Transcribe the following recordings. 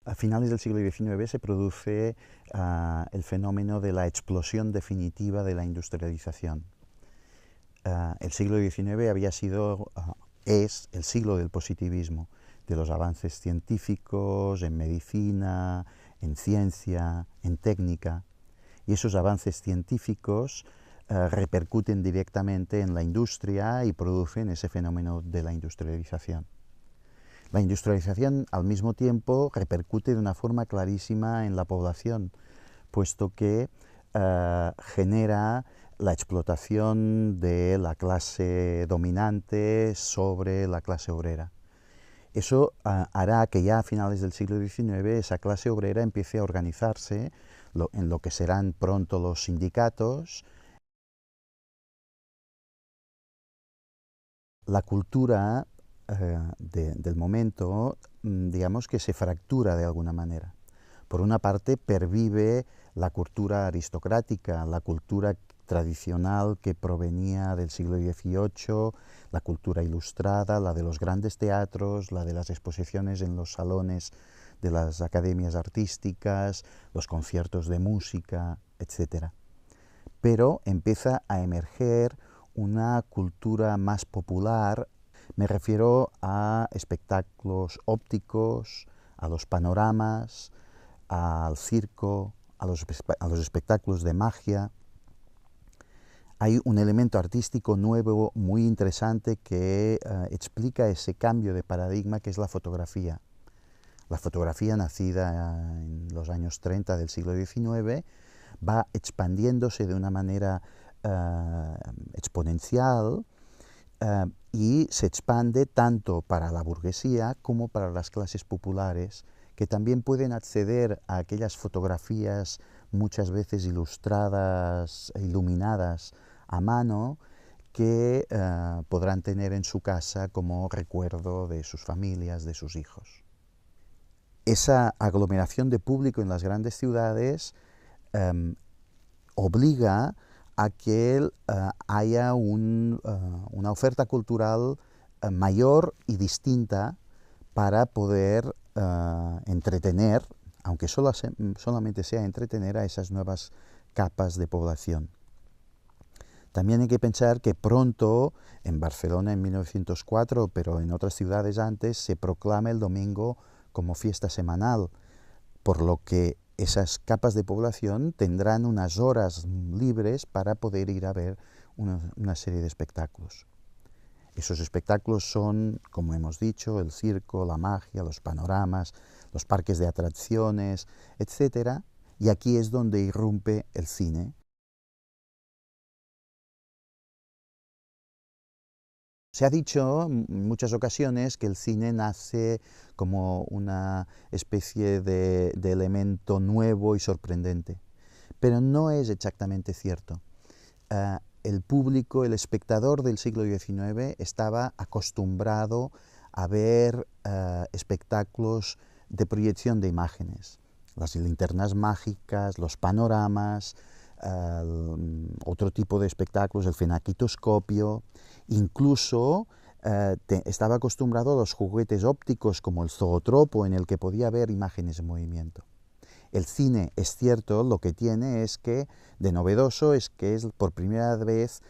A finales del siglo XIX se produce el fenómeno de la explosión definitiva de la industrialización. El siglo XIX había sido, es el siglo del positivismo, de los avances científicos, en medicina, en ciencia, en técnica, y esos avances científicos repercuten directamente en la industria y producen ese fenómeno de la industrialización. La industrialización, al mismo tiempo, repercute de una forma clarísima en la población, puesto que genera la explotación de la clase dominante sobre la clase obrera. Eso hará que ya a finales del siglo XIX esa clase obrera empiece a organizarse en lo que serán pronto los sindicatos. La cultura del momento, digamos que se fractura de alguna manera. Por una parte, pervive la cultura aristocrática, la cultura tradicional que provenía del siglo XVIII, la cultura ilustrada, la de los grandes teatros, la de las exposiciones en los salones de las academias artísticas, los conciertos de música, etc. Pero empieza a emerger una cultura más popular. Me refiero a espectáculos ópticos, a los panoramas, al circo, a los espectáculos de magia. Hay un elemento artístico nuevo muy interesante que explica ese cambio de paradigma, que es la fotografía. La fotografía, nacida en los años 30 del siglo XIX, va expandiéndose de una manera exponencial y se expande tanto para la burguesía como para las clases populares, que también pueden acceder a aquellas fotografías muchas veces ilustradas, iluminadas a mano, que podrán tener en su casa como recuerdo de sus familias, de sus hijos. Esa aglomeración de público en las grandes ciudades obliga a que haya una oferta cultural mayor y distinta para poder entretener, aunque solamente sea entretener, a esas nuevas capas de población. También hay que pensar que pronto, en Barcelona en 1904, pero en otras ciudades antes, se proclama el domingo como fiesta semanal, por lo que esas capas de población tendrán unas horas libres para poder ir a ver una serie de espectáculos. Esos espectáculos son, como hemos dicho, el circo, la magia, los panoramas, los parques de atracciones, etc. Y aquí es donde irrumpe el cine. Se ha dicho en muchas ocasiones que el cine nace como una especie de elemento nuevo y sorprendente, pero no es exactamente cierto. El público, el espectador del siglo XIX estaba acostumbrado a ver espectáculos de proyección de imágenes, las linternas mágicas, los panoramas, otro tipo de espectáculos, el fenaquitoscopio, incluso estaba acostumbrado a los juguetes ópticos como el zootropo, en el que podía ver imágenes en movimiento. El cine, es cierto, lo que tiene es que, de novedoso, es que por primera vez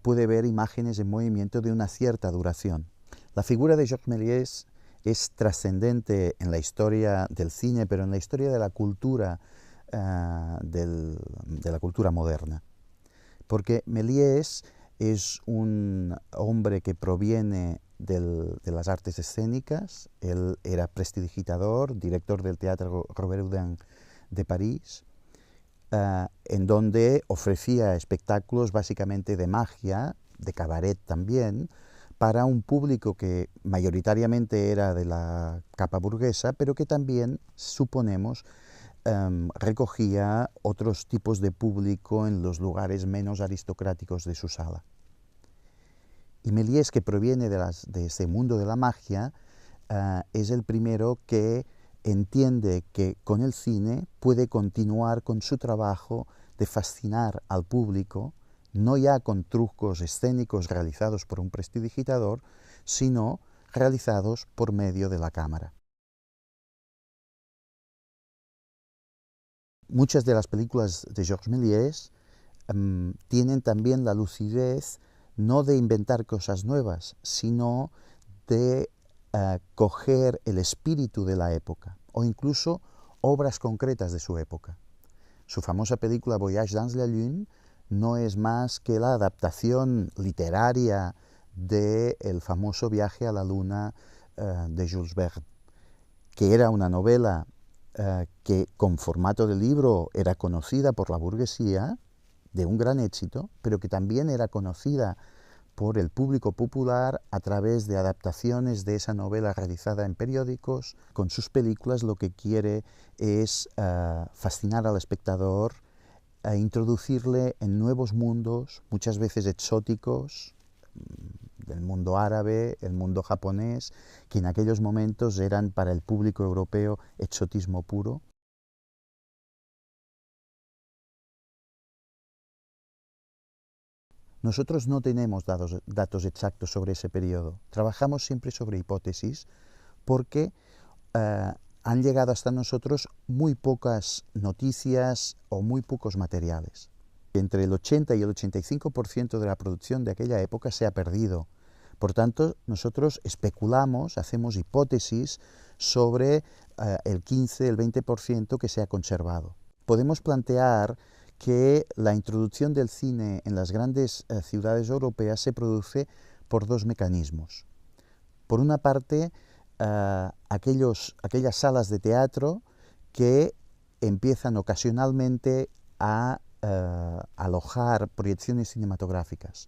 puede ver imágenes en movimiento de una cierta duración. La figura de Georges Méliès es trascendente en la historia del cine, pero en la historia de la cultura, de la cultura moderna. Porque Méliès es un hombre que proviene de las artes escénicas. Él era prestidigitador, director del Teatro Robert Houdin de París, en donde ofrecía espectáculos básicamente de magia, de cabaret también, para un público que mayoritariamente era de la capa burguesa, pero que también, suponemos, recogía otros tipos de público en los lugares menos aristocráticos de su sala. Y Méliès, que proviene de ese mundo de la magia, es el primero que entiende que con el cine puede continuar con su trabajo de fascinar al público, no ya con trucos escénicos realizados por un prestidigitador, sino realizados por medio de la cámara. Muchas de las películas de Georges Méliès tienen también la lucidez no de inventar cosas nuevas, sino de coger el espíritu de la época o incluso obras concretas de su época. Su famosa película Voyage dans la Lune no es más que la adaptación literaria del famoso Viaje a la Luna de Jules Verne, que era una novela que con formato de libro era conocida por la burguesía, de un gran éxito, pero que también era conocida por el público popular a través de adaptaciones de esa novela realizada en periódicos. Con sus películas lo que quiere es fascinar al espectador, introducirle en nuevos mundos, muchas veces exóticos, del mundo árabe, el mundo japonés, que en aquellos momentos eran para el público europeo exotismo puro. Nosotros no tenemos datos exactos sobre ese periodo, trabajamos siempre sobre hipótesis porque han llegado hasta nosotros muy pocas noticias o muy pocos materiales. Entre el 80 y el 85% de la producción de aquella época se ha perdido. Por tanto, nosotros especulamos, hacemos hipótesis sobre el 15, el 20% que se ha conservado. Podemos plantear que la introducción del cine en las grandes ciudades europeas se produce por dos mecanismos. Por una parte, aquellas salas de teatro que empiezan ocasionalmente a alojar proyecciones cinematográficas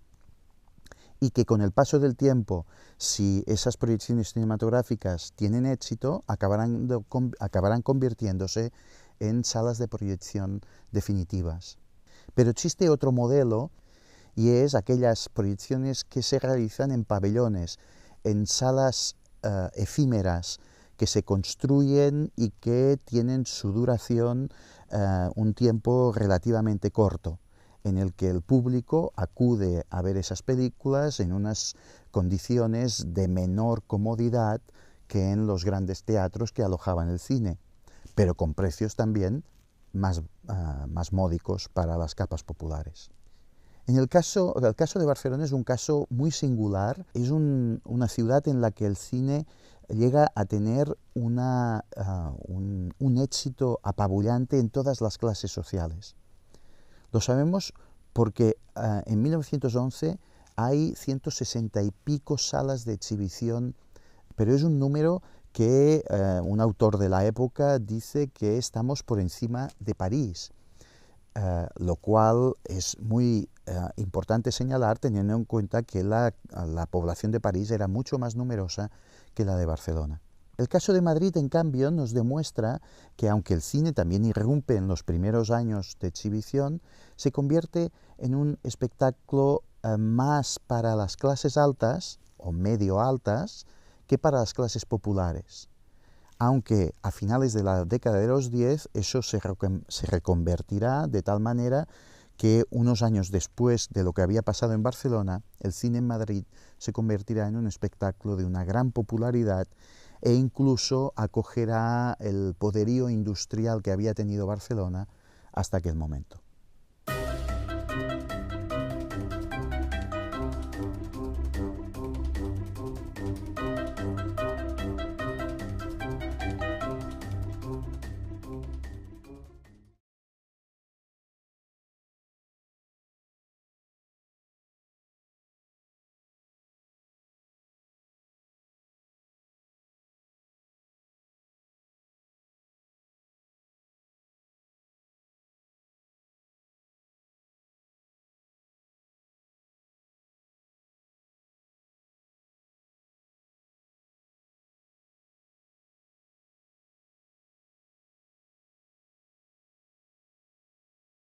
y que con el paso del tiempo, si esas proyecciones cinematográficas tienen éxito, acabarán convirtiéndose en salas de proyección definitivas. Pero existe otro modelo y es aquellas proyecciones que se realizan en pabellones, en salas efímeras que se construyen y que tienen su duración un tiempo relativamente corto, en el que el público acude a ver esas películas en unas condiciones de menor comodidad que en los grandes teatros que alojaban el cine, pero con precios también más módicos para las capas populares. El caso de Barcelona es un caso muy singular, es una ciudad en la que el cine llega a tener un éxito apabullante en todas las clases sociales. Lo sabemos porque en 1911 hay 160 y pico salas de exhibición, pero es un número que un autor de la época dice que estamos por encima de París, lo cual es muy importante señalar teniendo en cuenta que la población de París era mucho más numerosa que la de Barcelona. El caso de Madrid, en cambio, nos demuestra que aunque el cine también irrumpe en los primeros años de exhibición, se convierte en un espectáculo más para las clases altas o medio altas que para las clases populares. Aunque a finales de la década de los 10 eso se reconvertirá de tal manera que unos años después de lo que había pasado en Barcelona, el cine en Madrid se convertirá en un espectáculo de una gran popularidad e incluso acogerá el poderío industrial que había tenido Barcelona hasta aquel momento.